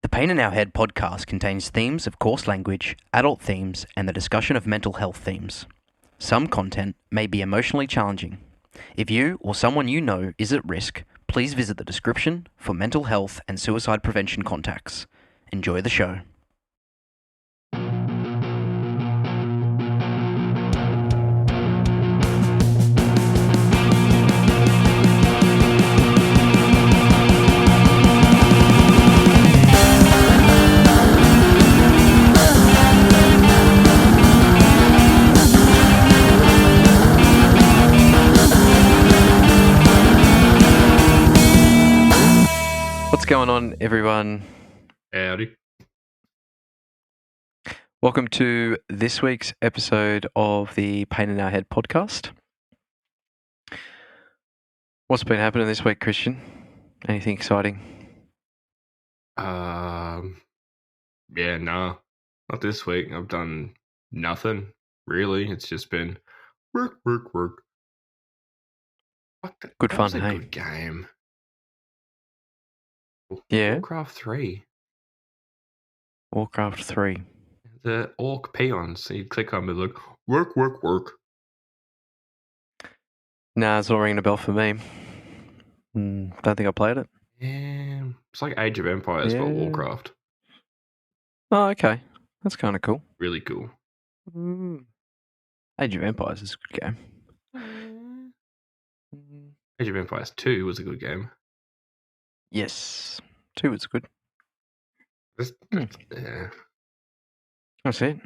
The Pain in Our Head podcast contains themes of coarse language, adult themes, and the discussion of mental health themes. Some content may be emotionally challenging. If you or someone you know is at risk, please visit the description for mental health and suicide prevention contacts. Enjoy the show. What's going on, everyone? Howdy. Welcome to this week's episode of the Pain in Our Head podcast. What's been happening this week, Christian? Anything exciting? Yeah, no, not this week. I've done nothing really. It's just been work. Fuck, Good that fun, was a hey? good game. Yeah. Warcraft 3. Warcraft 3. The orc peons. So you click on it, look, work. Nah, it's not ringing a bell for me. Don't think I played it. Yeah, it's like Age of Empires, but Yeah. Warcraft. Oh, okay. That's kind of cool. Really cool. Age of Empires is a good game. Age of Empires 2 was a good game. Yes. 2 was good. Yeah. That's it.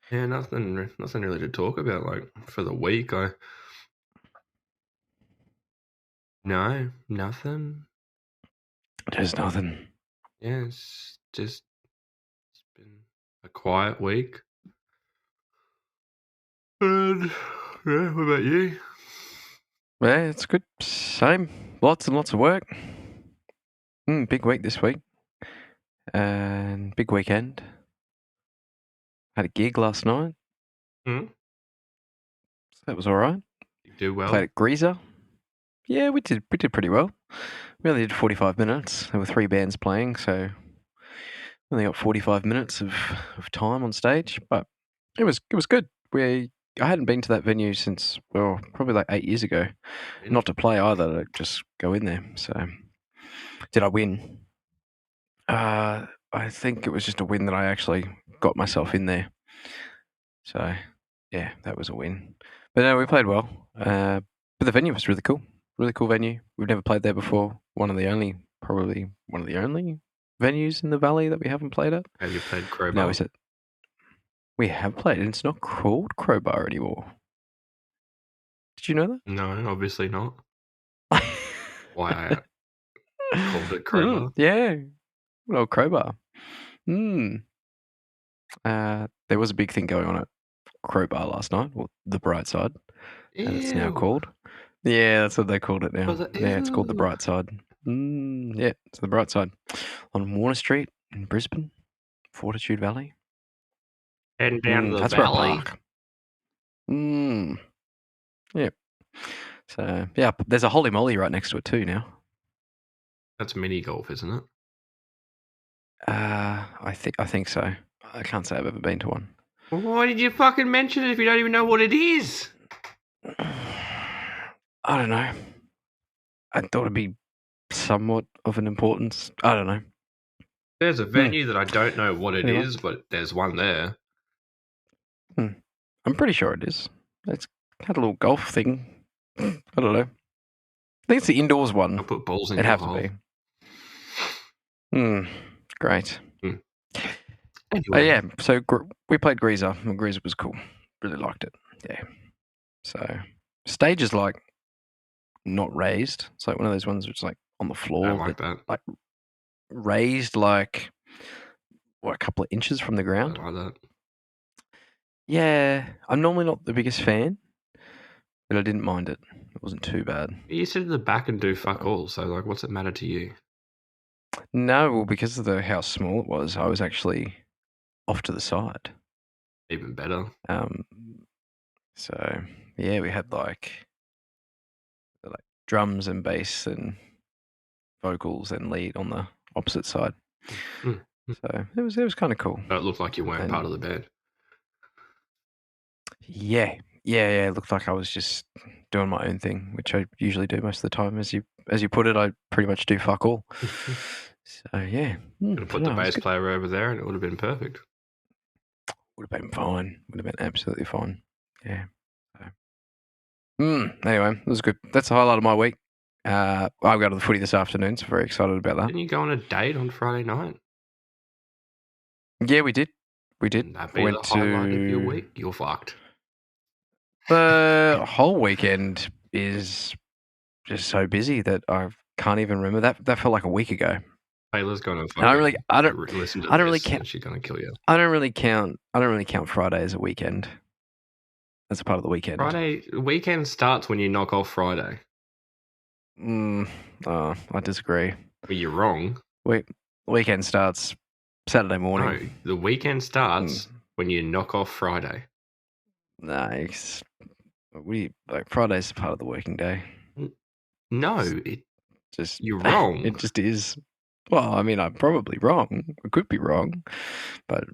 Yeah, nothing really to talk about. Like for the week, no, nothing. There's nothing. Yeah, it's been a quiet week. And yeah, what about you? Yeah, it's good. Same. Lots and lots of work. Big week this week. And big weekend. Had a gig last night. Hmm? So that was all right. You do well. Played at Greaser. Yeah, we did pretty well. We only did 45 minutes. There were 3 bands playing, so we only got 45 minutes of time on stage, but it was good. I hadn't been to that venue since, well, probably like 8 years ago. Not to play either, to just go in there. So, did I win? I think it was just a win that I actually got myself in there. So, yeah, that was a win. But no, we played well. But the venue was really cool. Really cool venue. We've never played there before. Probably one of the only venues in the valley that we haven't played at. Have you played Crowbar? No, we have played it. It's not called Crowbar anymore. Did you know that? No, obviously not. Why I called it Crowbar? Yeah. Well, Crowbar. There was a big thing going on at Crowbar last night, or the Bright Side, as it's now called. Yeah, that's what they called it now. Yeah, it's called the Bright Side. Yeah, it's the Bright Side on Warner Street in Brisbane, Fortitude Valley. Heading down to the that's valley. Where I park. Yeah. So yeah, there's a Holy Moly right next to it too now. That's mini golf, isn't it? I think so. I can't say I've ever been to one. Well, why did you fucking mention it if you don't even know what it is? I don't know. I thought it'd be somewhat of an importance. I don't know. There's a venue that I don't know what it is, but there's one there. I'm pretty sure it is. It's had a little golf thing. I don't know. I think it's the indoors one. I'll put balls in It'd your have hole. to be. Great. Anyway. Yeah, so we played Greaser, and Greaser was cool. Really liked it. Yeah. So stage is like not raised. It's like one of those ones which is like on the floor. I don't like that. Like raised like a couple of inches from the ground. I like that. Yeah, I'm normally not the biggest fan, but I didn't mind it. It wasn't too bad. You sit at the back and do fuck all, so like, what's it matter to you? No, well, because of how small it was, I was actually off to the side. Even better. So yeah, we had like drums and bass and vocals and lead on the opposite side. Mm. So it was kind of cool. But it looked like you weren't And part of the band. yeah. It looked like I was just doing my own thing, which I usually do most of the time. As you put it, I pretty much do fuck all. So yeah, Could have put the it was bass good. player over there, and it would have been perfect. Would have been fine. Would have been absolutely fine. Yeah. So. Anyway, it was good. That's the highlight of my week. I've got to the footy this afternoon, so very excited about that. Didn't you go on a date on Friday night? Yeah, we did. We did. Wouldn't that be the highlight of your week? You're fucked. The whole weekend is just so busy that I can't even remember. That felt like a week ago. Taylor's gonna And I don't listen to I don't this, really count. and she's gonna kill you. I don't really count Friday as a weekend. As a part of the weekend. Friday weekend starts when you knock off Friday. I disagree. Well, you're wrong. Weekend starts Saturday morning. No, the weekend starts when you knock off Friday. Nice. Friday's part of the working day. No, you're wrong. It just is. Well, I mean, I'm probably wrong. I could be wrong, but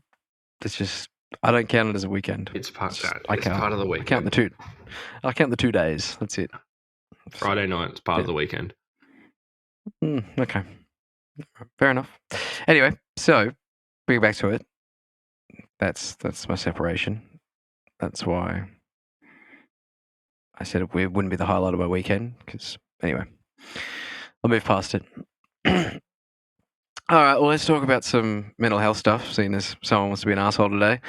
it's just I don't count it as a weekend. It's part of the weekend. I count the 2 days. That's it. Friday night is part of the weekend. Okay. Fair enough. Anyway, so bring it back to it. That's my separation. That's why I said it wouldn't be the highlight of my weekend. Because anyway, I'll move past it. All right. Well, let's talk about some mental health stuff. Seeing as someone wants to be an asshole today.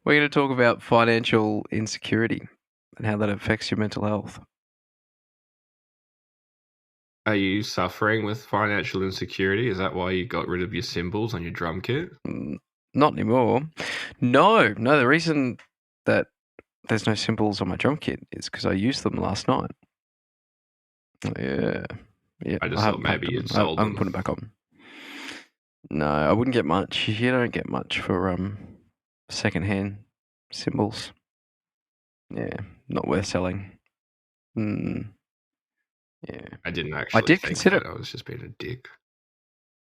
We're going to talk about financial insecurity and how that affects your mental health. Are you suffering with financial insecurity? Is that why you got rid of your symbols on your drum kit? Not anymore. No. The reason that there's no symbols on my drum kit is because I used them last night. Yeah. I just thought maybe you'd sold them. I'm putting it back on. No, I wouldn't get much. You don't get much for secondhand symbols. Yeah, not worth selling. Yeah. I didn't actually. I did consider that. I was just being a dick.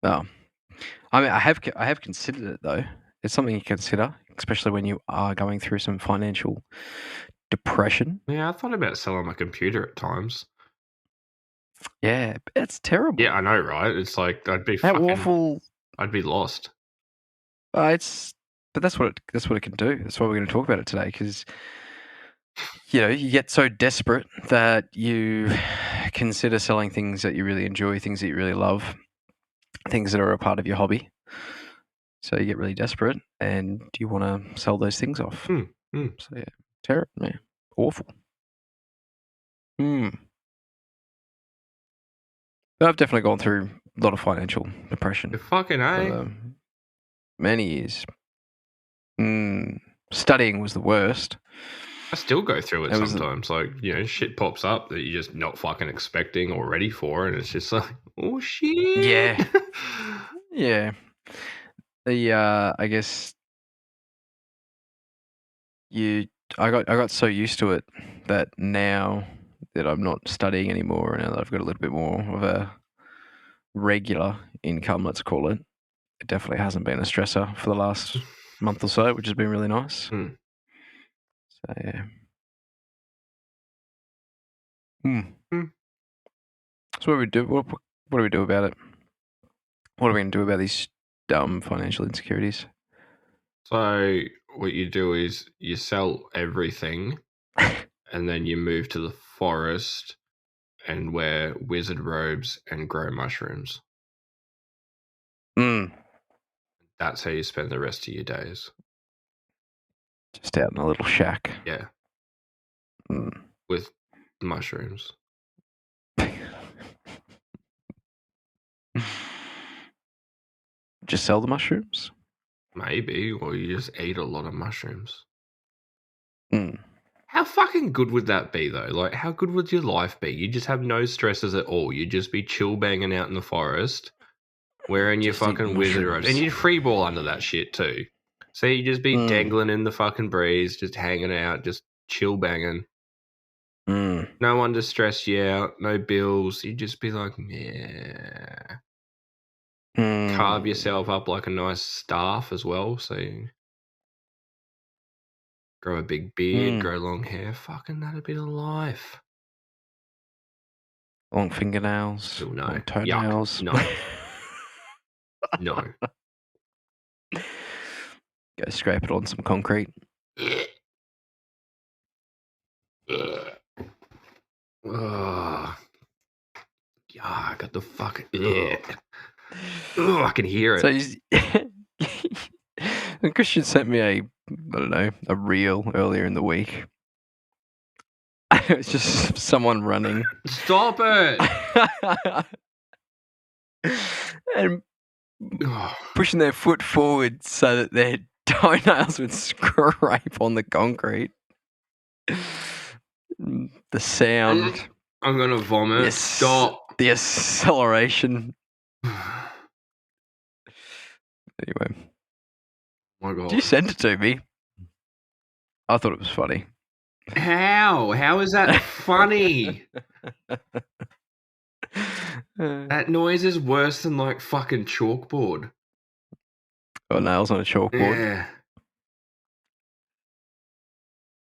Oh, I mean, I have considered it though. It's something you consider, especially when you are going through some financial depression. Yeah, I thought about selling my computer at times. Yeah, it's terrible. Yeah, I know, right? It's like I'd be awful. I'd be lost. But that's what it can do. That's why we're going to talk about it today, because you get so desperate that you consider selling things that you really enjoy, things that you really love, things that are a part of your hobby. So you get really desperate and you want to sell those things off. So yeah, terrible, man. Awful. I've definitely gone through a lot of financial depression. Fucking A. Many years. Studying was the worst. I still go through it sometimes. Shit pops up that you're just not fucking expecting or ready for, and it's just like, oh shit. Yeah. Yeah. I guess I got so used to it that now that I'm not studying anymore and I've got a little bit more of a regular income, let's call it, it definitely hasn't been a stressor for the last month or so, which has been really nice. So yeah. So what do we do? What do we do about it? What are we going to do about these dumb financial insecurities? So what you do is you sell everything and then you move to the forest and wear wizard robes and grow mushrooms. That's how you spend the rest of your days. Just out in a little shack. Yeah. With mushrooms. Just sell the mushrooms? Maybe, or you just eat a lot of mushrooms. How fucking good would that be, though? Like, how good would your life be? You just have no stresses at all. You'd just be chill banging out in the forest, wearing your fucking wizard robes. And you'd free ball under that shit, too. So you'd just be dangling in the fucking breeze, just hanging out, just chill banging. No one to stress you out, no bills. You'd just be like, yeah. Carve yourself up like a nice staff as well. So you grow a big beard, grow long hair. Fucking that'd be the life. Long fingernails, Oh, no. long toenails. Yuck. No. Go scrape it on some concrete. Oh, yeah, I got the fucking. Oh, I can hear it. So Christian sent me a reel earlier in the week. It's just someone running. Stop it! And pushing their foot forward so that their toenails would scrape on the concrete. The sound. I'm gonna vomit. Stop. The acceleration. Anyway. Oh my God. Did you send it to me? I thought it was funny. How? How is that funny? That noise is worse than like fucking chalkboard. Oh, nails on a chalkboard. Yeah.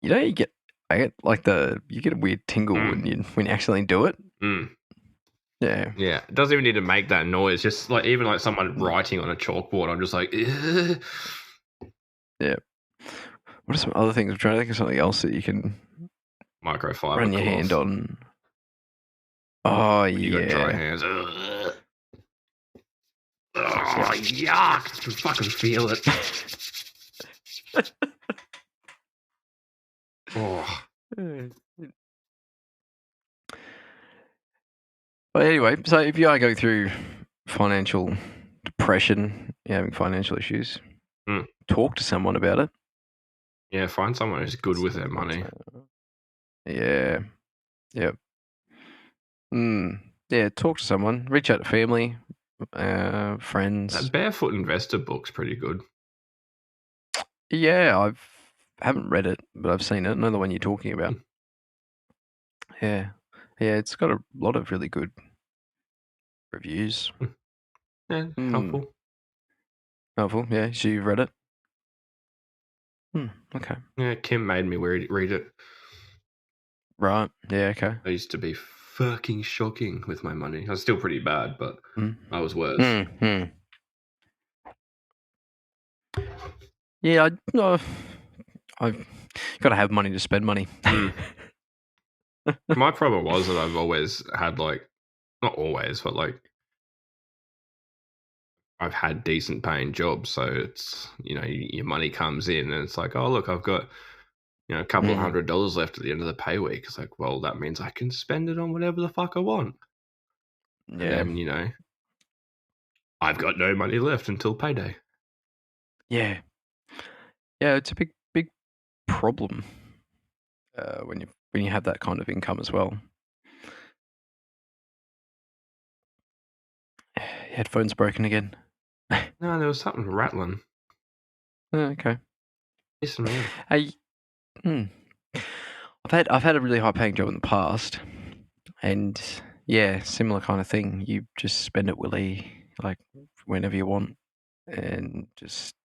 You know, you get a weird tingle when you accidentally do it. Yeah. Yeah. It doesn't even need to make that noise. Just like even like someone writing on a chalkboard, I'm just like, ugh. Yeah. What are some other things? I'm trying to think of something else that you can Microfiber run your cloth. hand on. Oh, when you got dry hands. Ugh. Oh, yuck! I can fucking feel it. Oh. But anyway, so if you are going through financial depression, you're having financial issues, talk to someone about it. Yeah, find someone who's good with their money. Yeah. Yep. Yeah, talk to someone. Reach out to family, friends. That Barefoot Investor book's pretty good. Yeah, haven't read it, but I've seen it. I know the one you're talking about. Yeah. Yeah, it's got a lot of really good reviews. Yeah, helpful. Helpful, yeah. So you've read it? Okay. Yeah, Kim made me read it. Right. Yeah, okay. I used to be fucking shocking with my money. I was still pretty bad, but I was worse. Yeah, I've got to have money to spend money. My problem was that I've always had like, not always, but like, I've had decent paying jobs. So it's, you know, your money comes in and it's like, oh, look, I've got, you know, a couple of $100 left at the end of the pay week. It's like, well, that means I can spend it on whatever the fuck I want. Yeah. And then, you know, I've got no money left until payday. Yeah. Yeah, it's a big problem when you have that kind of income as well. Headphones broken again. No, there was something rattling. Okay. Yes, man. Hey, I've had a really high paying job in the past, and yeah, similar kind of thing. You just spend it like whenever you want, and just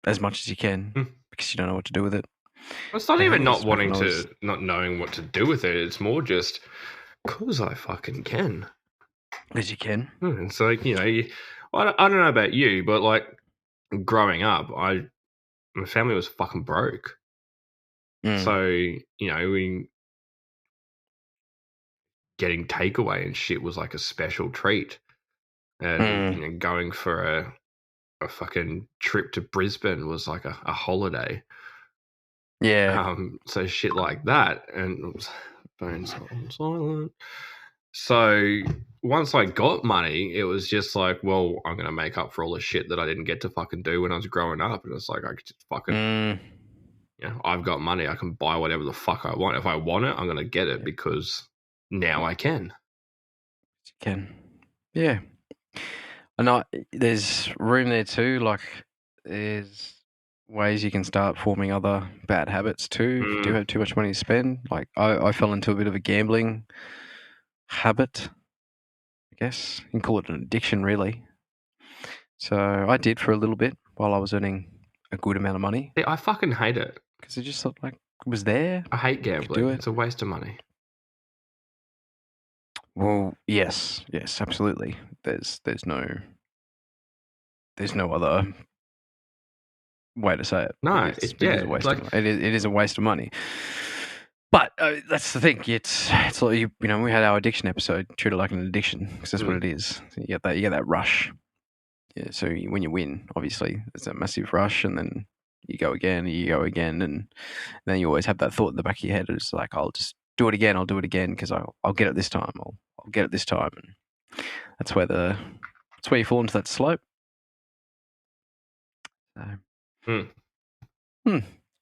as much as you can because you don't know what to do with it. It's not even not wanting to, not knowing what to do with it. It's more just because I fucking can. Because you can. It's like, you know, I don't know about you, but like growing up, my family was fucking broke. So, you know, getting takeaway and shit was like a special treat. And you know, going for a fucking trip to Brisbane was like a holiday. Yeah. So shit like that. And phone's on silent. So once I got money, it was just like, well, I'm going to make up for all the shit that I didn't get to fucking do when I was growing up. And it's like, I could just fucking, you know, I've got money. I can buy whatever the fuck I want. If I want it, I'm going to get it because now I can. You can. Yeah. And there's room there too. Like, there's ways you can start forming other bad habits too. If you do have too much money to spend, like I fell into a bit of a gambling habit, I guess. You can call it an addiction, really. So I did for a little bit while I was earning a good amount of money See, I fucking hate it. because it just sort of like it was there. I hate You could do gambling. it. It's a waste of money. Well, yes, absolutely. There's no other way to say it. No, It is a waste like, of money. It is a waste of money. But that's the thing. It's like you know we had our addiction episode. Treat it like an addiction because that's what it is. You get that rush. Yeah. So when you win, obviously there's a massive rush, and then you go again, and then you always have that thought in the back of your head. It's like I'll just do it again. I'll do it again because I'll get it this time. I'll get it this time. And that's where you fall into that slope. So,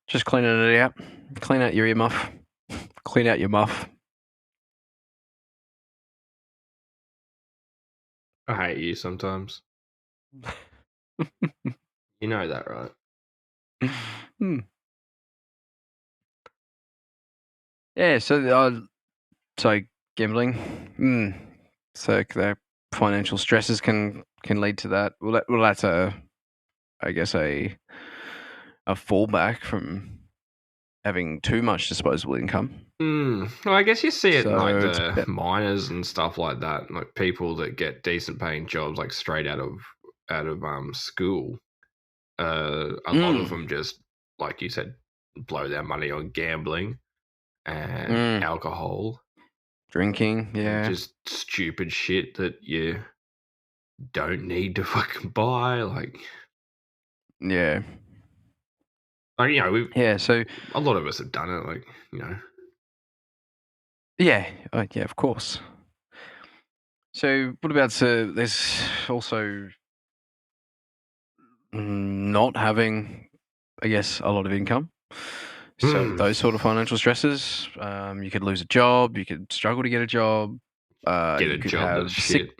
just cleaning it out. Clean out your earmuff. Clean out your muff. I hate you sometimes. You know that, right? Yeah, so gambling. So the financial stresses can lead to that. Well, that's I guess a fallback from having too much disposable income. Well, I guess you see it in, like, So the miners and stuff like that, like people that get decent paying jobs, like straight out of school. A lot of them just, like you said, blow their money on gambling and alcohol, drinking, and just stupid shit that you don't need to fucking buy. Like, yeah. you know, So a lot of us have done it. Like, you know, yeah, of course. So what about there's also not having, I guess, a lot of income. So those sort of financial stresses, you could lose a job, you could struggle to get a job, get you a could job have that's shit.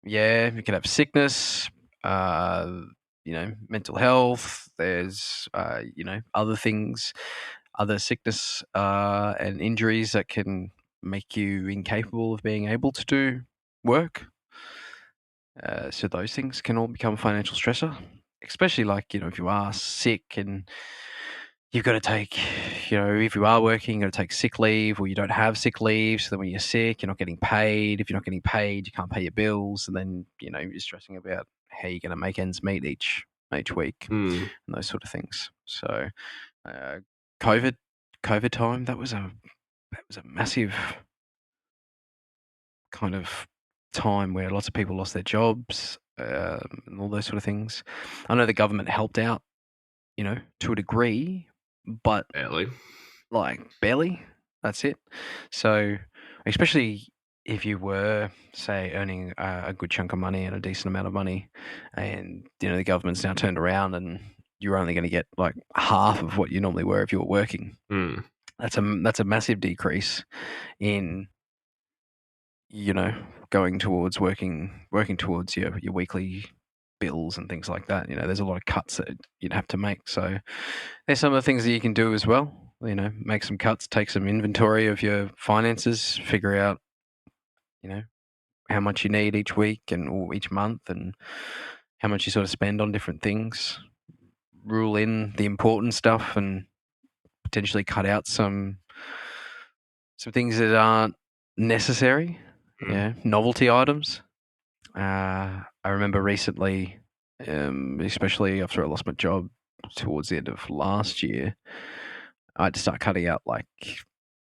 you could have sickness, you know, mental health. There's you know, other things, other sickness and injuries that can make you incapable of being able to do work. So those things can all become a financial stressor, especially like, you know, if you are sick and you've got to take, you know, if you are working, you've got to take sick leave, or you don't have sick leave. So then when you're sick, you're not getting paid. If you're not getting paid, you can't pay your bills. And then, you know, you're stressing about how you're going to make ends meet each week and those sort of things. So COVID time, that was a massive kind of time where lots of people lost their jobs and all those sort of things. I know the government helped out, you know, to a degree, but barely. That's it. So, especially if you were, say, earning a good chunk of money and a decent amount of money, and you know the government's now turned around and you're only going to get like half of what you normally were if you were working. That's a massive decrease in, you know, going towards working towards your weekly bills and things like that. You know, there's a lot of cuts that you'd have to make. So there's some of the things that you can do as well. You know, make some cuts, take some inventory of your finances, figure out, you know, how much you need each week or each month, and how much you sort of spend on different things. Rule in the important stuff and potentially cut out some things that aren't necessary. Yeah, novelty items. I remember recently, especially after I lost my job towards the end of last year, I had to start cutting out like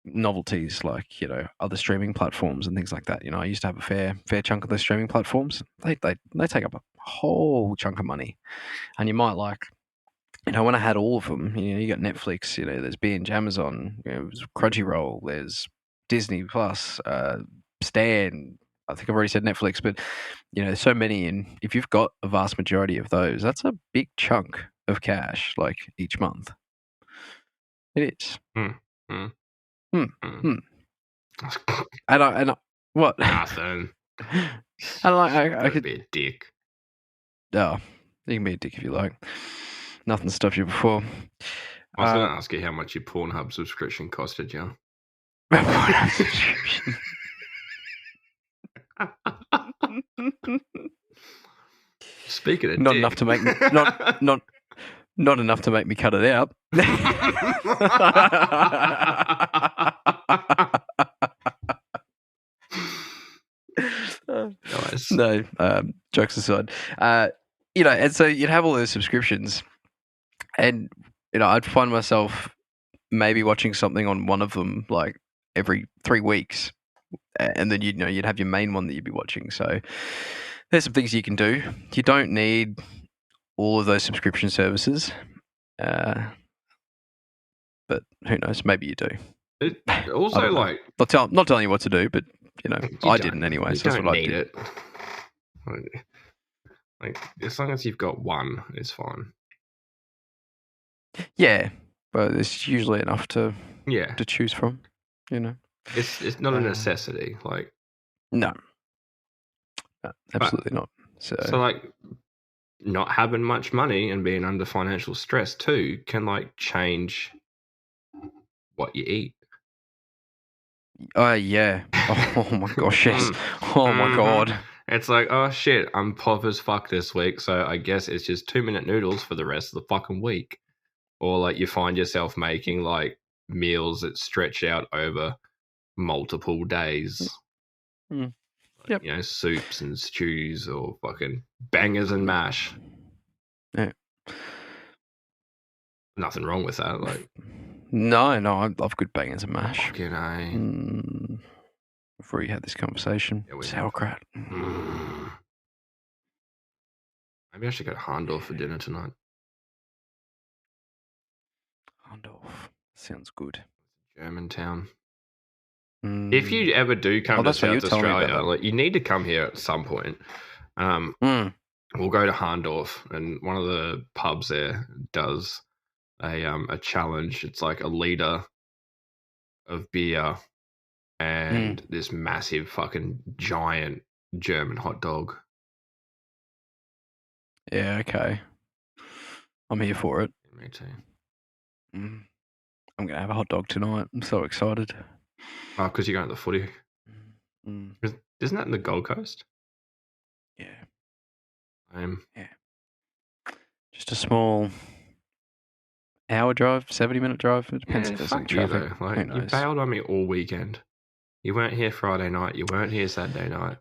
novelties, like, you know, other streaming platforms and things like that. You know, I used to have a fair chunk of those streaming platforms. They take up a whole chunk of money, and you might like, you know, when I had all of them, you know, you got Netflix, you know, there's Binge, Amazon, you know, Crunchyroll, there's Disney Plus, Stan. I think I've already said Netflix, but you know, there's so many, and if you've got a vast majority of those, that's a big chunk of cash, like each month. It is. And I what? Nothing. And I could be a dick. Oh, you can be a dick if you like. Nothing stopped you before. I was going to ask you how much your Pornhub subscription costed you. Speaking of not dick. enough to make me, not enough to make me cut it out. Nice. No, jokes aside. And so you'd have all those subscriptions, and I'd find myself maybe watching something on one of them like every 3 weeks, and then you'd have your main one that you'd be watching. So there's some things you can do. You don't need all of those subscription services, but who knows? Maybe you do. It also, like, not telling you what to do, but I didn't anyway. So that's what I did. Like, as long as you've got one, it's fine. Yeah, but it's usually enough to choose from. It's not a necessity. Like, no, absolutely not. So like, not having much money and being under financial stress too can like change what you eat. Yeah. Oh my gosh, yes. Oh my god. It's like, oh shit, I'm pop as fuck this week, so I guess it's just 2-minute noodles for the rest of the fucking week. Or like you find yourself making like meals that stretch out over multiple days. Yep. Soups and stews or fucking bangers and mash. Yeah. Nothing wrong with that. Like, no, I love good bangers and mash. Fucking Before you had this conversation, sauerkraut. Maybe I should go to Harndorf for dinner tonight. Harndorf sounds good. German town. If you ever do come to South Australia, like, you need to come here at some point. We'll go to Harndorf, and one of the pubs there does a challenge. It's like a liter of beer and this massive fucking giant German hot dog. Yeah, okay. I'm here for it. Me too. I'm going to have a hot dog tonight. I'm so excited. Oh, because you're going to the footy. Isn't that in the Gold Coast? Yeah. Yeah. Just a small hour drive, 70-minute drive. It depends if there's any traffic. Though. Like, you bailed on me all weekend. You weren't here Friday night. You weren't here Saturday night.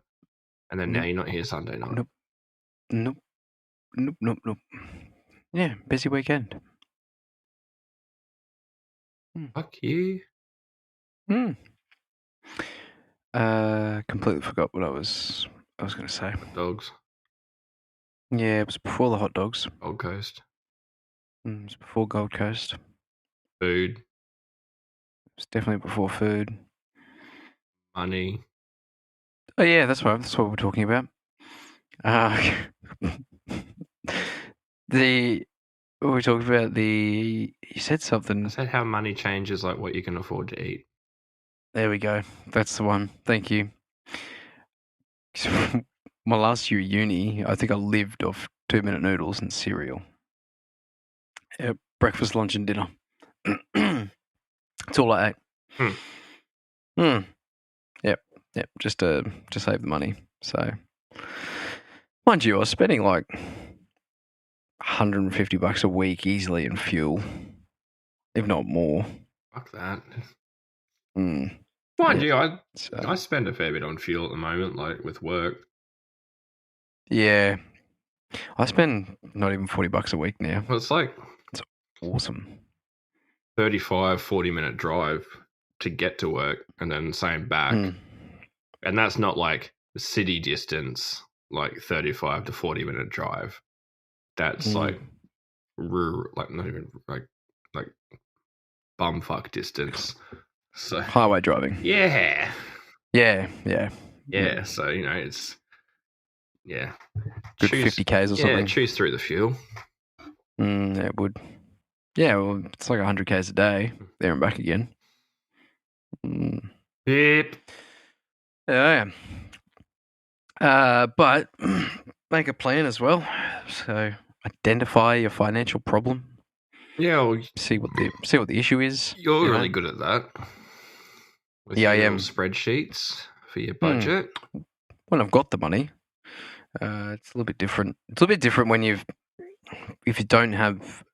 And then now you're not here Sunday night. Nope. Yeah, busy weekend. Fuck you. Completely forgot what I was going to say. Hot dogs. Yeah, it was before the hot dogs. Gold Coast. It was before Gold Coast. Food. It was definitely before food. Money. Oh yeah, that's right. That's what we're talking about. We talked about you said something. I said how money changes like what you can afford to eat. There we go. That's the one. Thank you. My last year at uni, I think I lived off 2-minute noodles and cereal. Breakfast, lunch, and dinner. That's all I ate. Yep. Just to save the money. So, mind you, I was spending like $150 a week easily in fuel, if not more. Fuck that. Mind you, I spend a fair bit on fuel at the moment, like with work. Yeah. I spend not even $40 a week now. Well, it's awesome. 35, 40-minute drive to get to work and then same back. And that's not like city distance, like 35 to 40-minute drive. That's like rural, like not even like bumfuck distance. So highway driving. Yeah. So it's good 50Ks or something. Yeah, choose through the fuel. Yeah, it would. Yeah, well, it's like 100Ks a day there and back again. Yep. Yeah. But make a plan as well. So identify your financial problem. Yeah, well, See what the issue is. you're really good at that. With Yeah, your I little am. spreadsheets for your budget. When I've got the money, it's a little bit different. It's a little bit different when if you don't have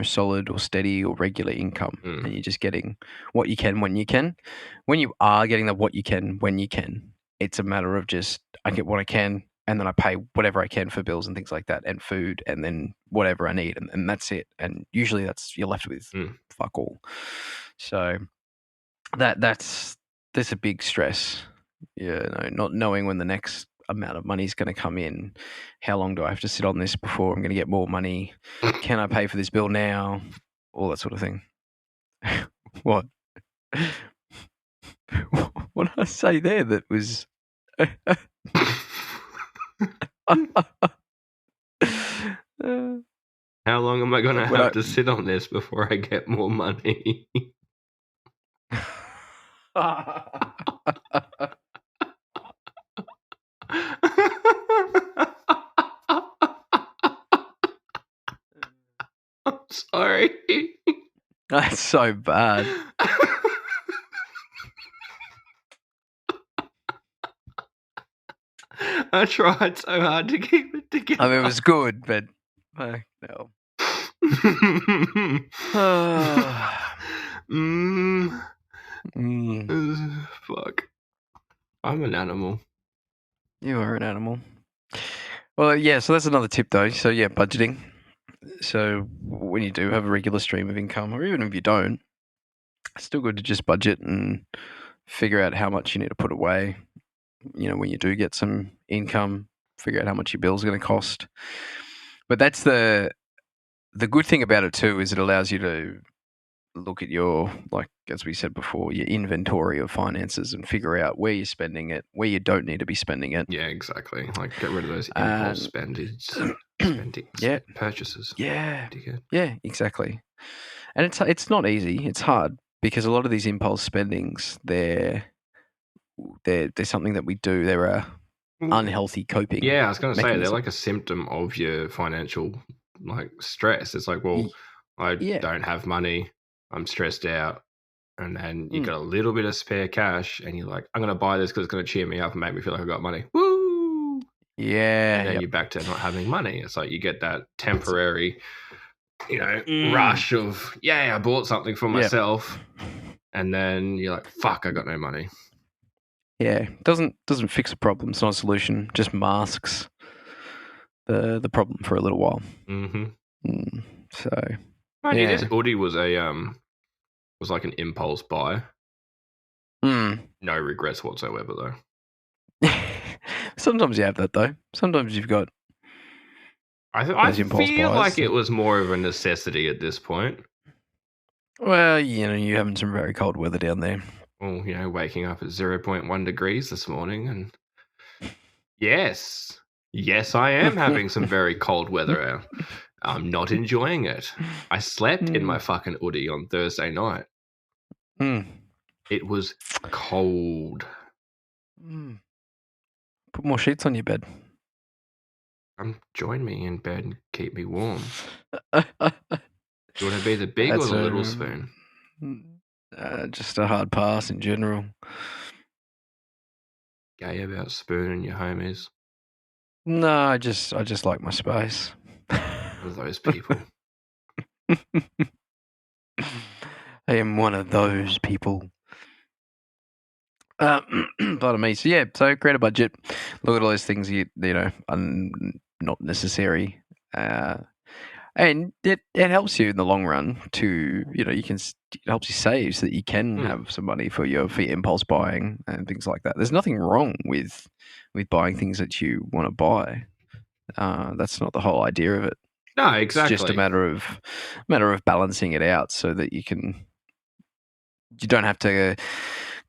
solid or steady or regular income, and you're just getting what you can when you can. When you are getting the what you can when you can, it's a matter of just I get what I can, and then I pay whatever I can for bills and things like that, and food, and then whatever I need, and that's it. And usually you're left with fuck all. So that's a big stress. Not knowing when the next amount of money is going to come in. How long do I have to sit on this before I'm going to get more money? Can I pay for this bill now? All that sort of thing. What? What did I say there that was... How long am I going to have to sit on this before I get more money? I'm sorry. That's so bad. I tried so hard to keep it together. I mean, it was good, but no. Fuck. I'm an animal. You are an animal. Well, yeah, so that's another tip, though. So, yeah, budgeting. So, when you do have a regular stream of income, or even if you don't, it's still good to just budget and figure out how much you need to put away. When you do get some income, figure out how much your bills are going to cost. But that's the good thing about it, too, is it allows you to look at your, like, as we said before, your inventory of finances and figure out where you're spending it, where you don't need to be spending it. Yeah, exactly. Like, get rid of those impulse spendings, purchases. Yeah, exactly. And it's not easy. It's hard because a lot of these impulse spendings, they're something that we do. They're a unhealthy coping. Yeah, I was going to say mechanism. they're like a symptom of your financial stress. It's like, well, I don't have money. I'm stressed out. And then you got a little bit of spare cash and you're like, I'm going to buy this because it's going to cheer me up and make me feel like I got money. Woo! Yeah. And then you're back to not having money. It's like you get that temporary, rush of, I bought something for myself. And then you're like, fuck, I got no money. Yeah. Doesn't fix the problem. It's not a solution. Just masks the problem for a little while. Mm-hmm. So. This hoodie was was like an impulse buy. No regrets whatsoever, though. Sometimes you have that, though. Sometimes you've got. I feel like it was more of a necessity at this point. Well, you're having some very cold weather down there. Well, waking up at 0.1 degrees this morning, and yes, I am having some very cold weather out. I'm not enjoying it. I slept in my fucking hoodie on Thursday night. It was cold. Put more sheets on your bed. Join me in bed and keep me warm. Do you want to be the big or the little spoon? Just a hard pass in general. Gay about spooning your homies? No, I just like my space. One of those people. I am one of those people. Pardon me. So create a budget. Look at all those things are not necessary, and it helps you in the long run to it helps you save so that you can have some money for your impulse buying and things like that. There's nothing wrong with buying things that you want to buy. That's not the whole idea of it. No, exactly. It's just a matter of balancing it out so that you don't have to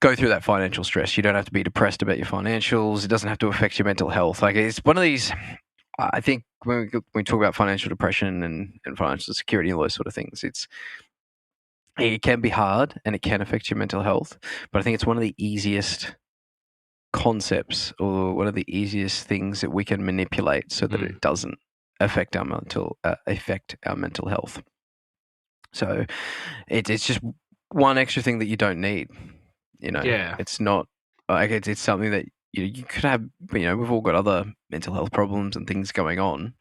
go through that financial stress. You don't have to be depressed about your financials. It doesn't have to affect your mental health. Like, it's one of these. I think when we talk about financial depression and financial security and all those sort of things, it can be hard and it can affect your mental health. But I think it's one of the easiest concepts or one of the easiest things that we can manipulate so that it doesn't affect our mental health. So it's just one extra thing that you don't need. Yeah. It's not like it's something that you could have. We've all got other mental health problems and things going on.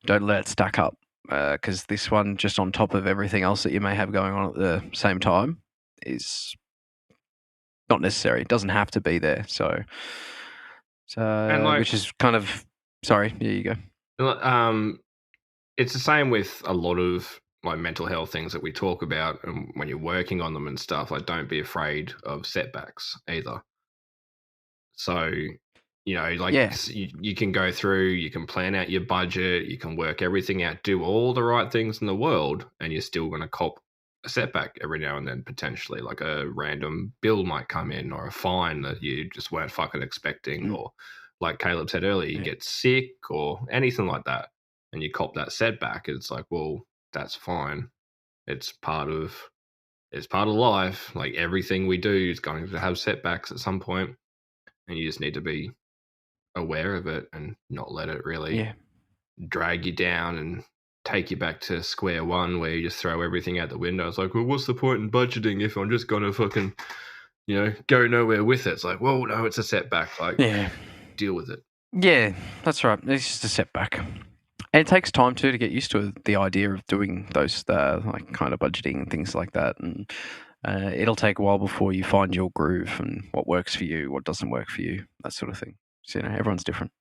Don't let it stack up, because this one, just on top of everything else that you may have going on at the same time, is not necessary. It doesn't have to be there. And like, which is kind of sorry. Here you go. it's the same with a lot of like mental health things that we talk about, and when you're working on them and stuff, like don't be afraid of setbacks either. So, like Yeah, you can go through, you can plan out your budget, you can work everything out, do all the right things in the world, and you're still going to cop a setback every now and then, potentially. Like a random bill might come in, or a fine that you just weren't fucking expecting, or like Caleb said earlier, you get sick or anything like that, and you cop that setback. It's like, well, that's fine. It's part of life. Like everything we do is going to have setbacks at some point, and you just need to be aware of it and not let it really yeah, drag you down and take you back to square one where you just throw everything out the window. It's like, well, what's the point in budgeting if I'm just gonna fucking go nowhere with it? It's like, well, no, it's a setback. Like, yeah, deal with it. yeah. That's right. It's just a setback. And it takes time too to get used to the idea of doing those like kind of budgeting and things like that, and it'll take a while before you find your groove and what works for you, what doesn't work for you, that sort of thing. So everyone's different.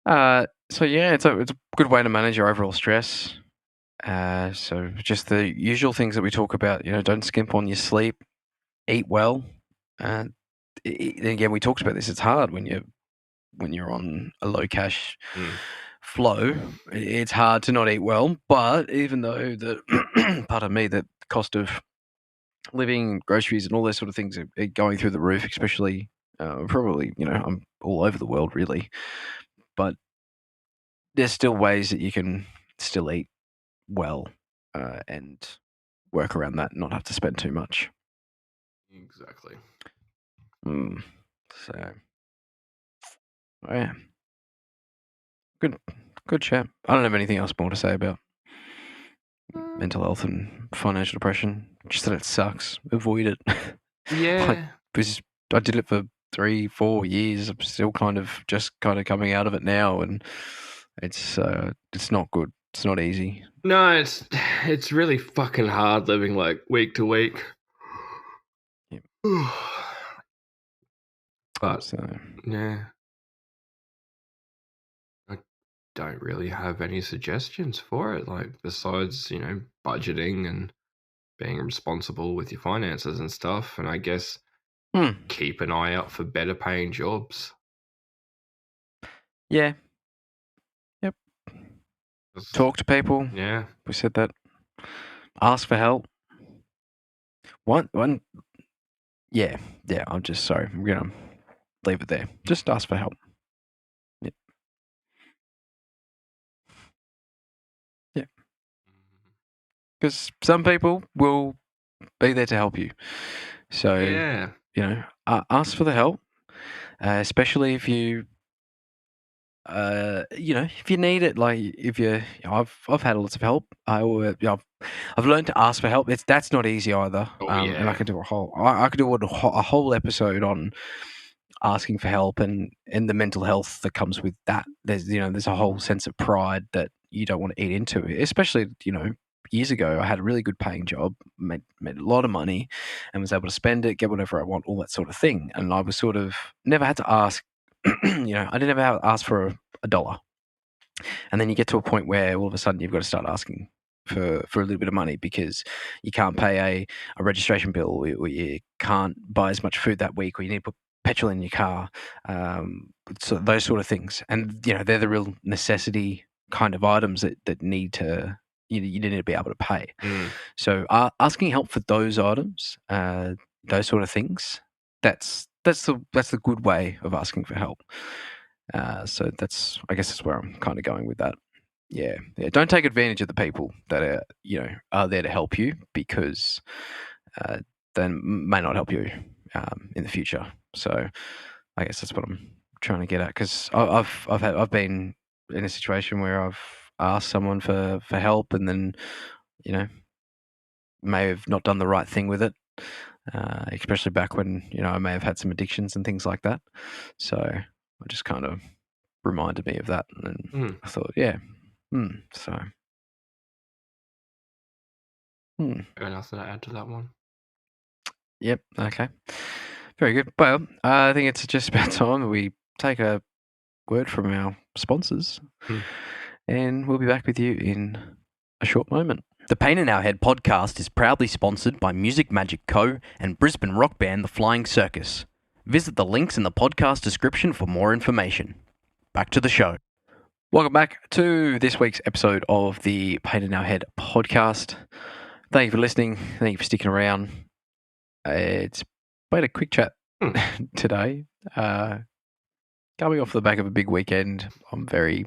So yeah, it's a good way to manage your overall stress. So just the usual things that we talk about. Don't skimp on your sleep, eat well. Uh, Again, we talked about this. It's hard when you're on a low cash flow. It's hard to not eat well. But even though pardon me, the cost of living, groceries, and all those sort of things are going through the roof, especially probably I'm all over the world really, but there's still ways that you can still eat well and work around that and not have to spend too much. Exactly. So, yeah, good chat. I don't have anything else more to say about mental health and financial depression. Just that it sucks. Avoid it. Yeah. I did it for 3-4 years. I'm still kind of coming out of it now, and it's not good. It's not easy. No, it's really fucking hard living like week to week. Yeah. But So, yeah, I don't really have any suggestions for it. Like besides, budgeting and being responsible with your finances and stuff, and I guess keep an eye out for better paying jobs. yeah. Yep. Talk to people. Yeah. We said that. Ask for help. One. Yeah. I'm just sorry. I'm gonna leave it there. Just ask for help. Yeah. Because some people will be there to help you. So Yeah. ask for the help, especially if you. If you need it, like if I've had lots of help. I've learned to ask for help. That's not easy either. Oh, yeah. And I could do I could do a whole episode on asking for help and the mental health that comes with that. There's a whole sense of pride that you don't want to eat into, especially years ago. I had a really good paying job, made a lot of money, and was able to spend it, get whatever I want, all that sort of thing. And I was sort of never had to ask. I didn't ever have to ask for a dollar. And then you get to a point where all of a sudden you've got to start asking for a little bit of money because you can't pay a registration bill, or you can't buy as much food that week, or you need to put petrol in your car. So those sort of things. And, they're the real necessity kind of items that need to, you need to be able to pay. So asking help for those items, those sort of things, that's the good way of asking for help. So I guess that's where I'm kind of going with that. Yeah. Don't take advantage of the people that are there to help you, because they may not help you in the future. So I guess that's what I'm trying to get at, because I've been in a situation where I've asked someone for help and then, may have not done the right thing with it, especially back when, I may have had some addictions and things like that. So it just kind of reminded me of that. And I thought, yeah. So. Got nothing to add to that one. Yep. Okay. Very good. Well, I think it's just about time that we take a word from our sponsors, and we'll be back with you in a short moment. The Pain in Our Head podcast is proudly sponsored by Music Magic Co. and Brisbane rock band The Flying Circus. Visit the links in the podcast description for more information. Back to the show. Welcome back to this week's episode of the Pain in Our Head podcast. Thank you for listening. Thank you for sticking around. It's been a quick chat today. Coming off the back of a big weekend, I'm very,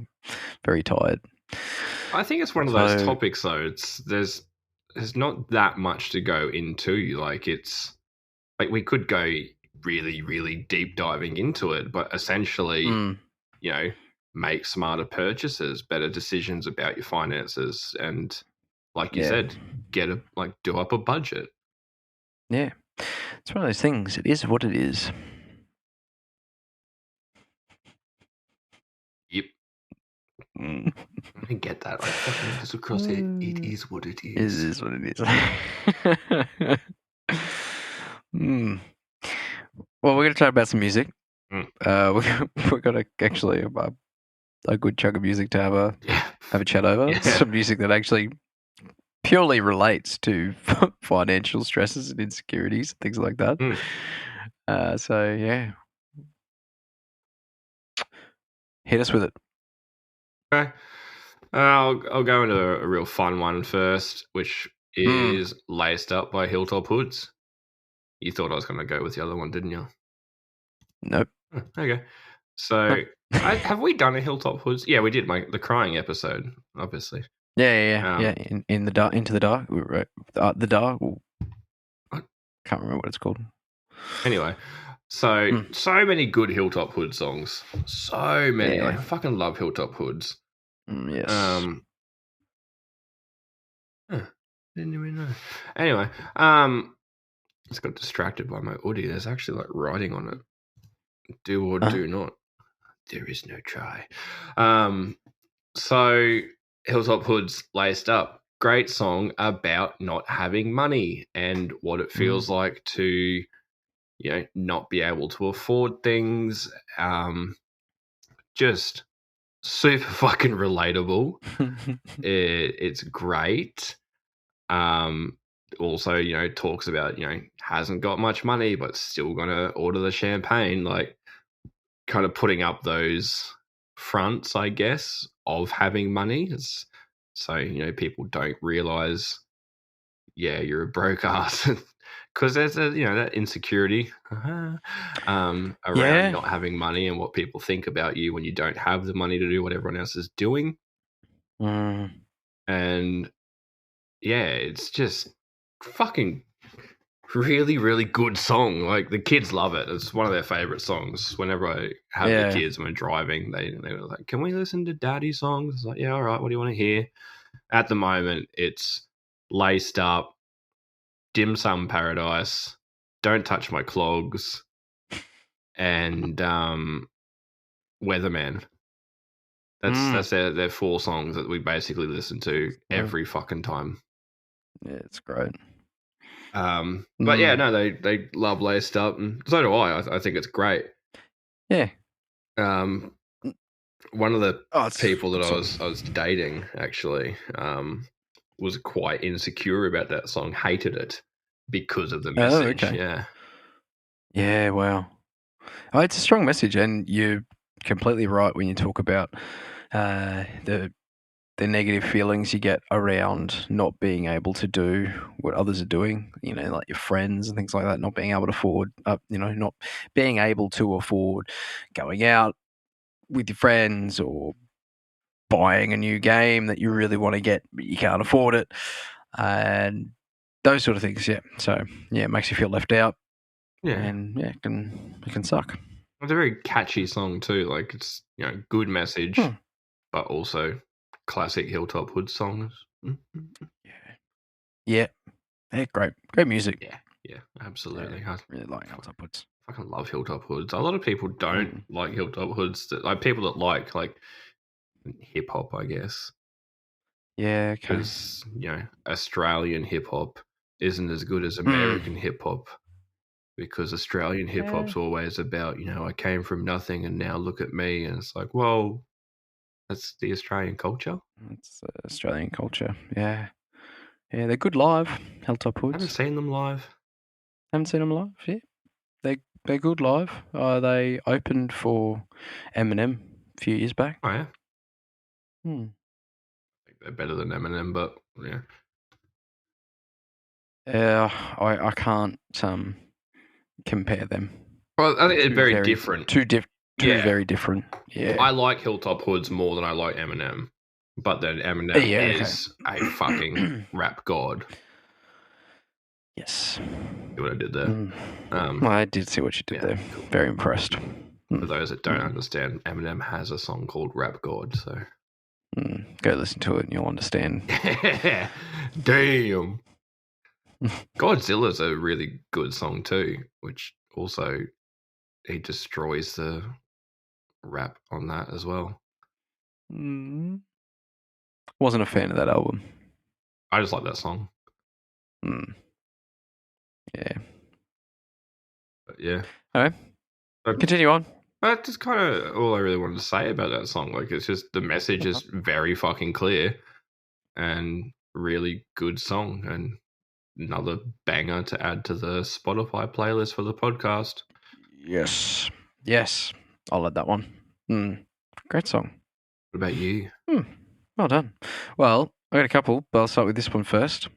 very tired. I think it's one of those topics, though. There's not that much to go into. Like, it's like we could go really, really deep diving into it, but essentially, make smarter purchases, better decisions about your finances, and like you said, do up a budget. Yeah, it's one of those things. It is what it is. Yep. I get that. I fucking just across it. It is what it is. It is what it is. Well, we're going to chat about some music. We're going to actually a good chunk of music to have a chat over. Yeah. Some music that actually purely relates to financial stresses and insecurities and things like that. So yeah, hit us with it. Okay. I'll go into a real fun one first, which is Laced Up by Hilltop Hoods. You thought I was going to go with the other one, didn't you? Nope. Okay. So, have we done a Hilltop Hoods? Yeah, we did the crying episode, obviously. Yeah. In the dark, into the dark, the dark. I can't remember what it's called. Anyway, so many good Hilltop Hood songs. So many. I fucking love Hilltop Hoods. Yes. Didn't even know. Anyway, just got distracted by my Audi. There's actually like writing on it. Do or do not. There is no try. So Hilltop Hoods Laced Up. Great song about not having money and what it feels like to, not be able to afford things. Just super fucking relatable. It's great. Also, talks about, hasn't got much money, but still gonna order the champagne, like kind of putting up those fronts, I guess, of having money. So, people don't realize, you're a broke ass. Because there's that insecurity around not having money and what people think about you when you don't have the money to do what everyone else is doing. And it's just fucking really, really good song. Like, the kids love it. It's one of their favorite songs. Whenever I have the kids when I'm driving, they were like, "Can we listen to Daddy songs?" It's like, yeah, all right. What do you want to hear? At the moment, it's Laced Up, Dim Sum Paradise, Don't Touch My Clogs, and Weatherman. That's their 4 songs that we basically listen to every fucking time. Yeah, it's great. But they love Laced Up, and so do I. I think it's great. Yeah. One of the people that I was dating actually was quite insecure about that song, hated it because of the message. Oh, okay. Yeah, wow. Oh, it's a strong message, and you're completely right when you talk about the negative feelings you get around not being able to do what others are doing, like your friends and things like that, not being able to afford, not being able to afford going out with your friends or buying a new game that you really want to get, but you can't afford it. And those sort of things, yeah. So, it makes you feel left out. Yeah. And, it can suck. It's a very catchy song too. Like, it's, good message, but also classic Hilltop Hood songs. Yeah. Great music. Yeah, absolutely. I really like Hilltop Hoods. I fucking love Hilltop Hoods. A lot of people don't like Hilltop Hoods. Like people that like hip hop, I guess. Yeah, okay. Because Australian hip hop isn't as good as American hip hop. Because Australian hip hop's always about, I came from nothing and now look at me, and it's like, well, that's the Australian culture. It's Australian culture. Yeah. Yeah, they're good live, Hilltop Hoods. I haven't seen them live. Haven't seen them live? Yeah. They're good live. They opened for Eminem a few years back. Oh, yeah? I think they're better than Eminem, but yeah. Yeah, I can't compare them. Well, I think they're very different. Two very different. Yeah. I like Hilltop Hoods more than I like Eminem. But then Eminem is a fucking rap god. Yes. See what I did there? Well, I did see what you did there. Cool. Very impressed. For those that don't understand, Eminem has a song called Rap God, so... Go listen to it and you'll understand. Damn. Godzilla's a really good song too, which also he destroys the rap on that as well. Wasn't a fan of that album. I just like that song. Yeah. But yeah. All right. Continue on. That's just kind of all I really wanted to say about that song. Like, it's just the message is very fucking clear and really good song, and another banger to add to the Spotify playlist for the podcast. Yes. I'll add that one. Great song. What about you? Well done. Well, I got a couple, but I'll start with this one first.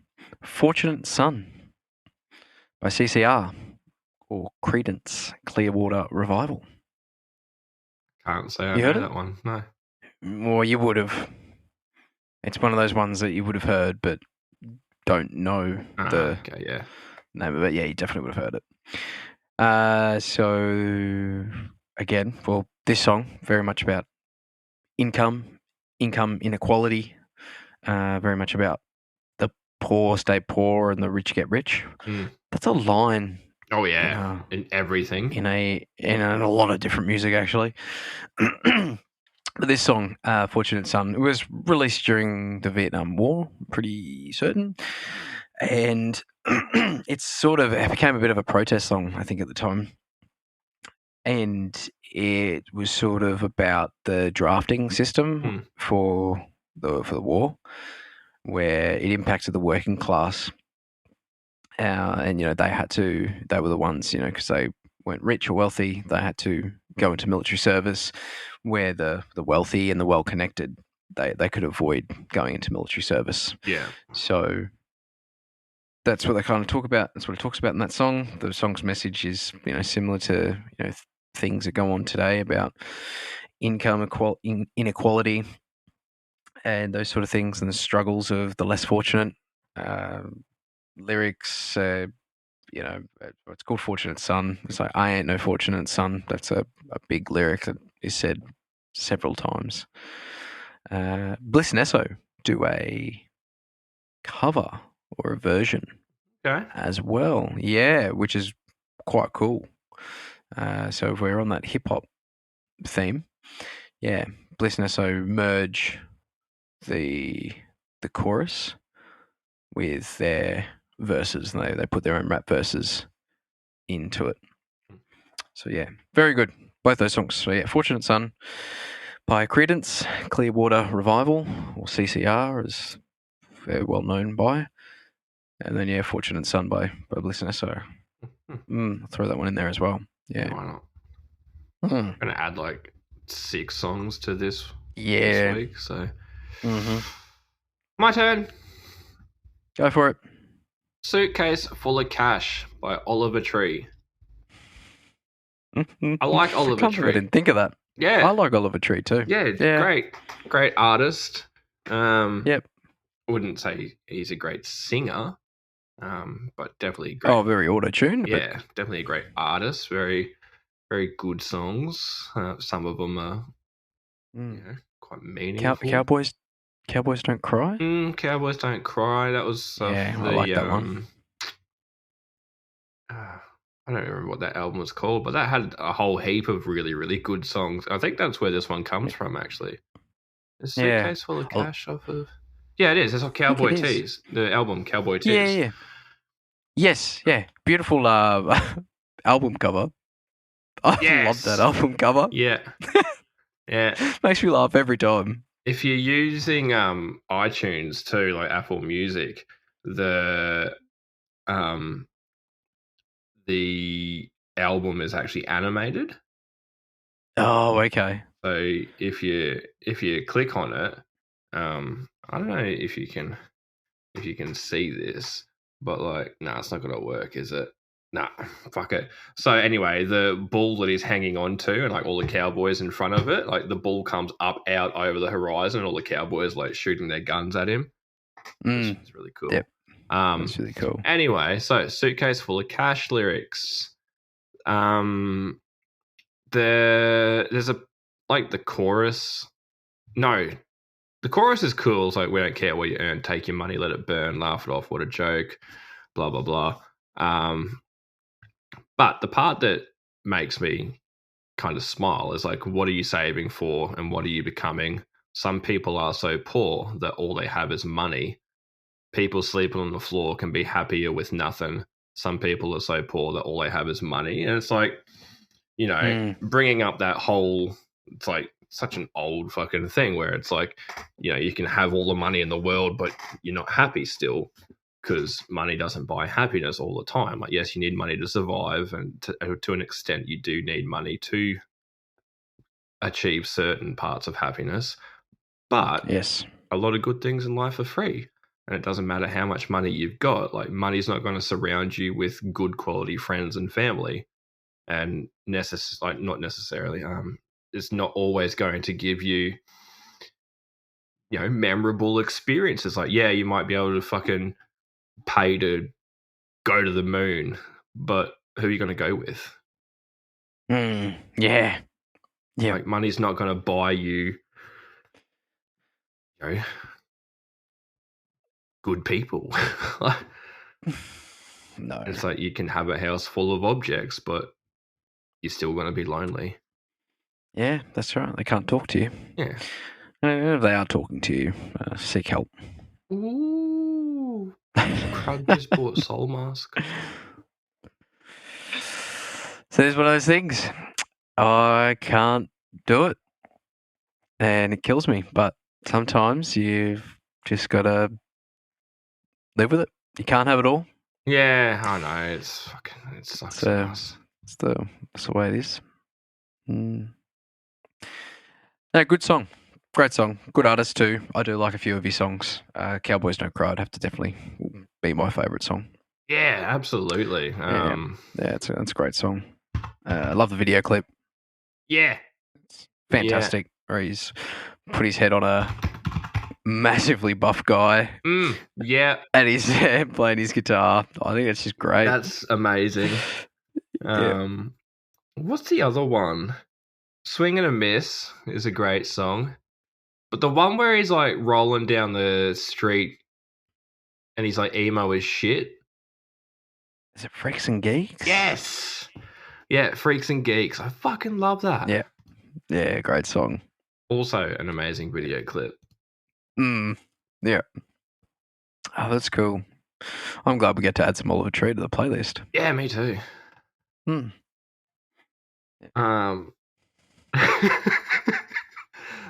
Fortunate Son by CCR, or Credence Clearwater Revival. Can't say I know that one. No. Well, you would have. It's one of those ones that you would have heard, but don't know the name of it. Yeah, you definitely would have heard it. So, again, well, this song, very much about income inequality, very much about the poor stay poor and the rich get rich. That's a line. Oh yeah, in everything. In a lot of different music, actually. But this song, "Fortunate Son," it was released during the Vietnam War, pretty certain, and it became a bit of a protest song, I think, at the time. And it was sort of about the drafting system for the war, where it impacted the working class. And they were the ones, because they weren't rich or wealthy, they had to go into military service, where the wealthy and the well-connected, they could avoid going into military service. Yeah. So that's what they kind of talk about. That's what it talks about in that song. The song's message is, similar to, things that go on today about income inequality and those sort of things, and the struggles of the less fortunate. Lyrics, it's called Fortunate Son. It's like, I ain't no fortunate son. That's a big lyric that is said several times. Bliss and Esso do a cover or a version as well. Yeah, which is quite cool. So if we're on that hip hop theme, yeah, Bliss and Esso merge the chorus with their verses, and they put their own rap verses into it. So yeah, very good, both those songs. So yeah, Fortunate Son by Credence Clearwater Revival, or CCR, as they're well known by, and then Fortunate Son by Bliss and Esso. I'll throw that one in there as well. Yeah, why not? I'm gonna add 6 songs to this week. So my turn. Go for it. Suitcase Full of Cash by Oliver Tree. I like Oliver Tree. I didn't think of that. Yeah. I like Oliver Tree too. Yeah, great. Great artist. Yep. Wouldn't say he's a great singer, but definitely great. Oh, very auto-tuned. Yeah, definitely a great artist. Very, very good songs. Some of them are quite meaningful. Cowboys Don't Cry? Cowboys Don't Cry. That was I like that one. I don't remember what that album was called, but that had a whole heap of really, really good songs. I think that's where this one comes from, actually. A suitcase full of cash off of... Yeah, it is. It's on Cowboy Tees. The album Cowboy Tees. Yeah. Yes, yeah. Beautiful album cover. I love that album cover. Yeah. Yeah. Makes me laugh every time. If you're using iTunes too, like Apple Music, the album is actually animated. Oh, okay. So if you click on it, I don't know if you can see this, but like, it's not gonna work, is it? Nah, fuck it. So anyway, the bull that he's hanging on to, and like all the cowboys in front of it, like the bull comes out over the horizon, and all the cowboys like shooting their guns at him. It's really cool. Yep. That's really cool. Anyway, so Suitcase Full of Cash lyrics. There's the chorus. No, the chorus is cool. It's like, we don't care what you earn, take your money, let it burn, laugh it off, what a joke, blah blah blah. But the part that makes me kind of smile is like, what are you saving for, and what are you becoming? Some people are so poor that all they have is money. People sleeping on the floor can be happier with nothing. Some people are so poor that all they have is money. And it's like, bringing up that whole, it's like such an old fucking thing where it's like, you can have all the money in the world, but you're not happy still, because money doesn't buy happiness all the time. Like, yes, you need money to survive, and to an extent, you do need money to achieve certain parts of happiness. But yes, a lot of good things in life are free. And it doesn't matter how much money you've got. Like, money's not going to surround you with good quality friends and family, and not necessarily. It's not always going to give you, memorable experiences. Like, yeah, you might be able to fucking pay to go to the moon, but who are you going to go with? Yeah. Like, money's not going to buy you, good people. No. It's like, you can have a house full of objects, but you're still going to be lonely. Yeah, that's right. They can't talk to you. Yeah. And if they are talking to you, seek help. Ooh. Crud just bought Soul Mask. So it's one of those things. I can't do it. And it kills me. But sometimes you've just got to live with it. You can't have it all. Yeah, I know. It sucks. That's the way it is. No, good song. Great song. Good artist too. I do like a few of his songs. Cowboys Don't Cry would have to definitely be my favourite song. Yeah, absolutely. Yeah, it's a great song. I love the video clip. Yeah. It's fantastic. Yeah. Where he's put his head on a massively buff guy. Yeah. And he's playing his guitar. I think it's just great. That's amazing. What's the other one? Swing and a Miss is a great song. But the one where he's like rolling down the street and he's like emo as shit. Is it Freaks and Geeks? Yes. Yeah, Freaks and Geeks. I fucking love that. Yeah. Yeah, great song. Also an amazing video clip. Yeah. Oh, that's cool. I'm glad we get to add some Oliver Tree to the playlist. Yeah, me too.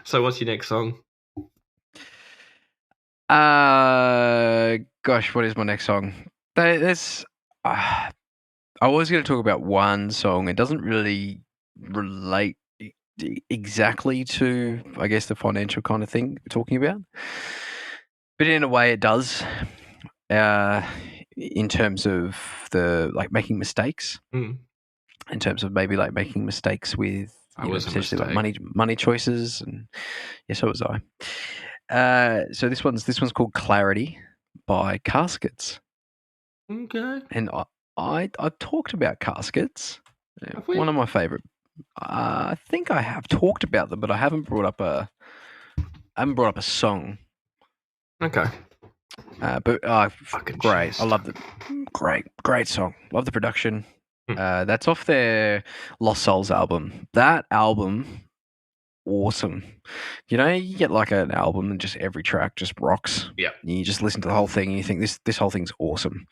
So what's your next song? Gosh, what is my next song? There's I was going to talk about one song. It doesn't really relate exactly to, I guess, the financial kind of thing we're talking about. But in a way it does, in terms of the, like, making mistakes. In terms of maybe like making mistakes with potentially like money choices, and so was I. So this one's called Clarity by Caskets. Okay. And I've talked about Caskets. One of my favorite. I think I have talked about them, but I haven't brought up a haven't brought up a song. Okay. But Fucking great. chest. I love the great song. Love the production. Hmm. That's off their Lost Souls album. That album, awesome. You know, you get like an album and just every track just rocks. Yeah. You just listen to the whole thing and you think this whole thing's awesome.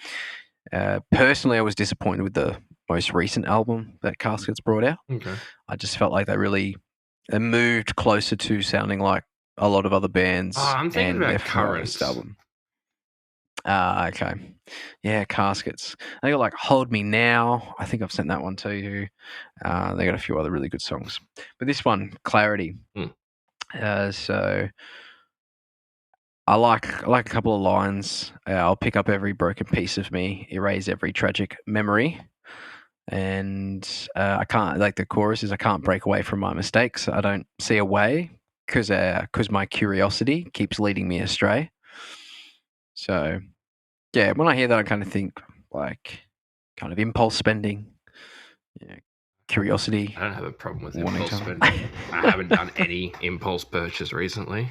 Personally, I was disappointed with the most recent album that Caskets brought out. Okay. I just felt like they moved closer to sounding like a lot of other bands. I'm thinking and about their Currents. first album. Okay. Yeah, Caskets. They got like Hold Me Now. I think I've sent that one to you. They got a few other really good songs. But this one, Clarity. So I like a couple of lines. I'll pick up every broken piece of me, erase every tragic memory. And I can't, like the chorus is, I can't break away from my mistakes. I don't see a way because my curiosity keeps leading me astray. So, yeah, when I hear that, I kind of think like kind of impulse spending, curiosity. I don't have a problem with wanting impulse to- spending. I haven't done any impulse purchase recently.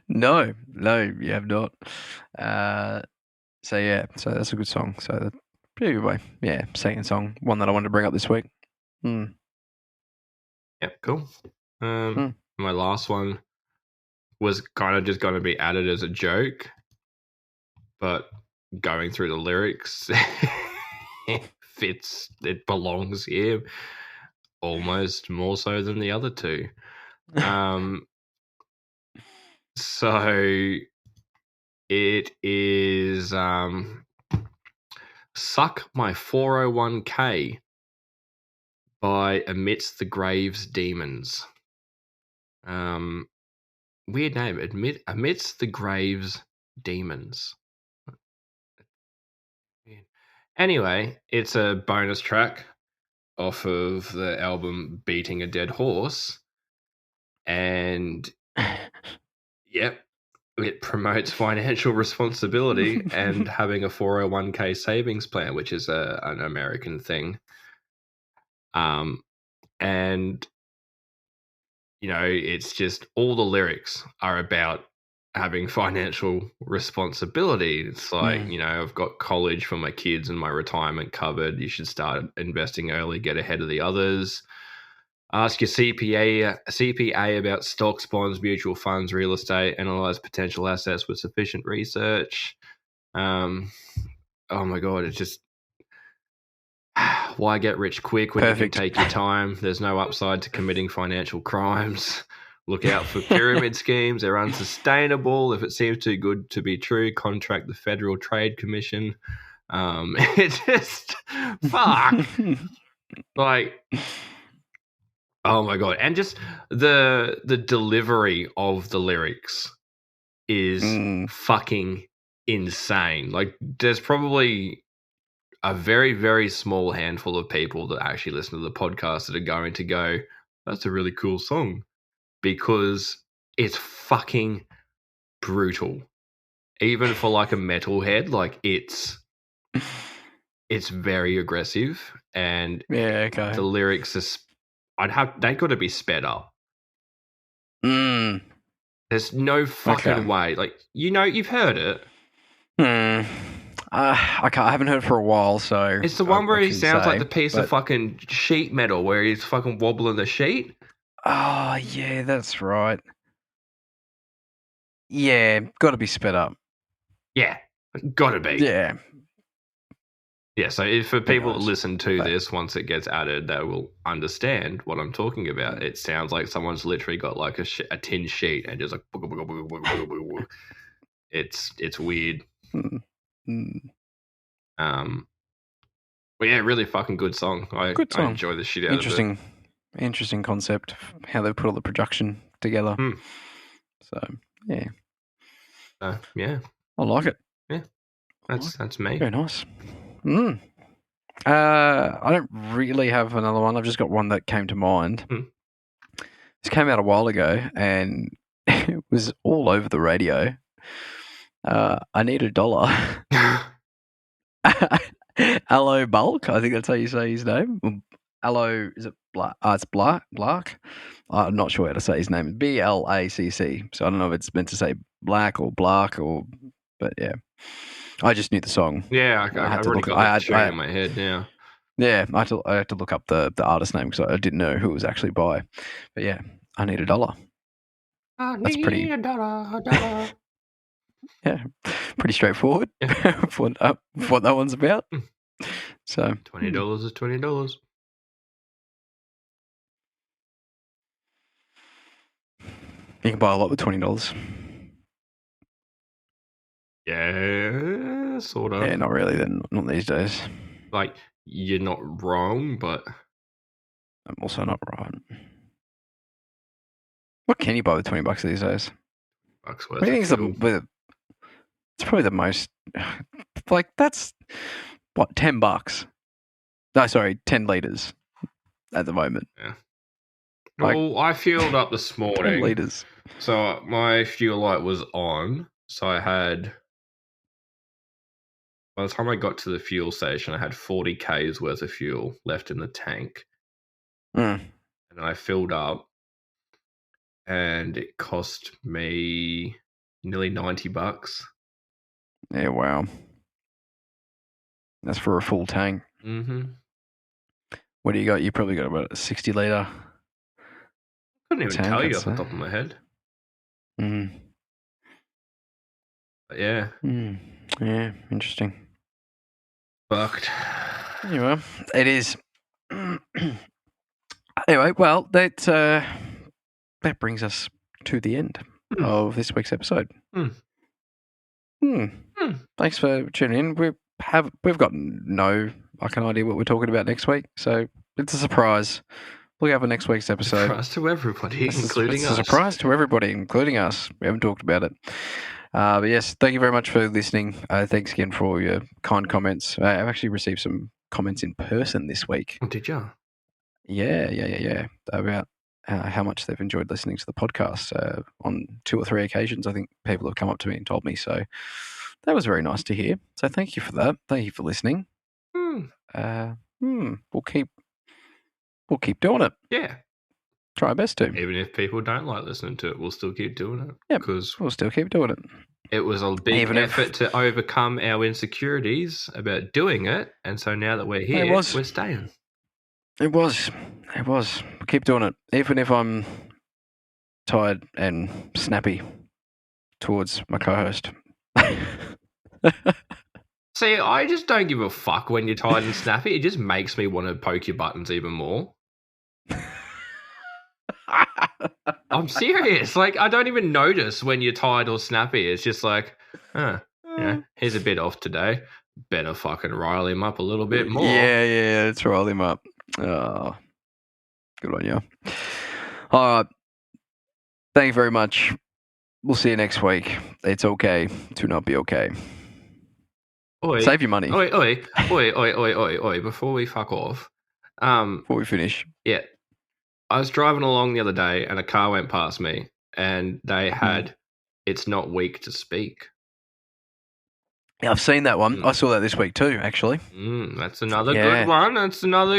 No, you have not. So that's a good song. So that's pretty good way. Yeah, second song, one that I wanted to bring up this week. Yep, cool. My last one was kind of just going to be added as a joke, but going through the lyrics, it belongs here almost more so than the other two. So it is Suck My 401k by Amidst the Graves Demons. Weird name. Amidst the Graves Demons. Anyway, it's a bonus track off of the album Beating a Dead Horse. And yep, it promotes financial responsibility and having a 401k savings plan, which is an American thing. And you know, it's just all the lyrics are about having financial responsibility. It's like, you know, I've got college for my kids and my retirement covered. You should start investing early, get ahead of the others. Ask your CPA about stocks, bonds, mutual funds, real estate. Analyze potential assets with sufficient research. Oh my God, it's just why get rich quick when Perfect. you can take your time? There's no upside to committing financial crimes. Look out for pyramid schemes. They're unsustainable. If it seems too good to be true, contract the Federal Trade Commission. It's just fuck. Like, oh my God. And just the delivery of the lyrics is fucking insane. Like, there's probably a very, very small handful of people that actually listen to the podcast that are going to go, that's a really cool song, because it's fucking brutal. Even for like a metalhead, like it's very aggressive, and the lyrics are they got to be sped up. There's no fucking way. Like, you know, you've heard it. I haven't heard it for a while, so it's the one where he sounds like the piece of fucking sheet metal where he's fucking wobbling the sheet. Oh yeah, that's right. Yeah, got to be sped up. Yeah, got to be. Yeah. Yeah, so for people that listen to this, once it gets added, they will understand what I'm talking about. It sounds like someone's literally got like a tin sheet and just like it's weird. But yeah, really fucking good song. I enjoy the shit out of it. Interesting concept, how they put all the production together. So yeah, yeah, I like it. Yeah, that's me. Very nice. I don't really have another one. I've just got one that came to mind. This came out a while ago and it was all over the radio. I Need $1. Hello, Bulk. I think that's how you say his name. Aloe, is it Black? It's Black. I'm not sure how to say his name. Blacc. So I don't know if it's meant to say Black or Black but yeah. I just knew the song. Yeah, I've already got that tune in my head now. Yeah, I had to look up the artist name because I didn't know who it was actually by. But yeah, I need $1. That's pretty. $1. Yeah, pretty straightforward for what that one's about. So $20 is $20. You can buy a lot with $20. Yeah, sort of. Yeah, not really. Then not these days. Like, you're not wrong, but I'm also not right. What can you buy with $20 these days? $20 What do you think is it's probably the most. Like that's what $10. No, sorry, 10 liters at the moment. Yeah. Like, well, I fueled up this morning. 10 liters. So my fuel light was on. So I had. By the time I got to the fuel station, I had 40 Ks worth of fuel left in the tank. Mm. And I filled up. And it cost me nearly $90. Yeah, wow. That's for a full tank. Mm-hmm. What do you got? You probably got about a 60-liter. Couldn't even tell you off the top of my head. Mm. But yeah. Mm. Yeah, interesting. Fucked. Anyway, it is. Anyway, well, that brings us to the end of this week's episode. Thanks for tuning in. We've got no fucking idea what we're talking about next week, so it's a surprise. Look out for next week's episode. Surprise to everybody, including us. It's a surprise to everybody, including us. We haven't talked about it. But yes, thank you very much for listening. Thanks again for all your kind comments. I've actually received some comments in person this week. Oh, did you? Yeah. About how much they've enjoyed listening to the podcast. On 2 or 3 occasions, I think people have come up to me and told me. So that was very nice to hear. So thank you for that. Thank you for listening. We'll keep doing it. Yeah. Try our best to. Even if people don't like listening to it, we'll still keep doing it. Yeah, because we'll still keep doing it. It was a big effort to overcome our insecurities about doing it, and so now that we're here, we're staying. It was. We'll keep doing it, even if I'm tired and snappy towards my co-host. See, I just don't give a fuck when you're tired and snappy. It just makes me want to poke your buttons even more. I'm serious. Like, I don't even notice when you're tired or snappy. It's just like, he's a bit off today. Better fucking rile him up a little bit more. Yeah, let's rile him up. Oh, good on you. All right. Thank you very much. We'll see you next week. It's okay to not be okay. Oi. Save your money. Oi. Before we fuck off. Before we finish. Yeah. I was driving along the other day and a car went past me and they had, it's not weak to speak. Yeah, I've seen that one. I saw that this week too, actually. That's another good one. That's another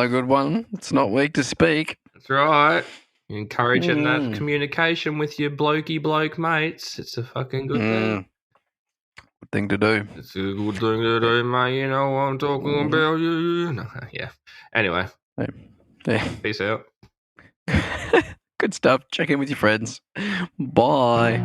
good one. It's not weak to speak. That's right. Encouraging that communication with your blokey bloke mates. It's a fucking good thing. Good thing to do. It's a good thing to do, mate. You know what I'm talking about. You. No, yeah. Anyway. Yeah. Peace out. Good stuff. Check in with your friends. Bye.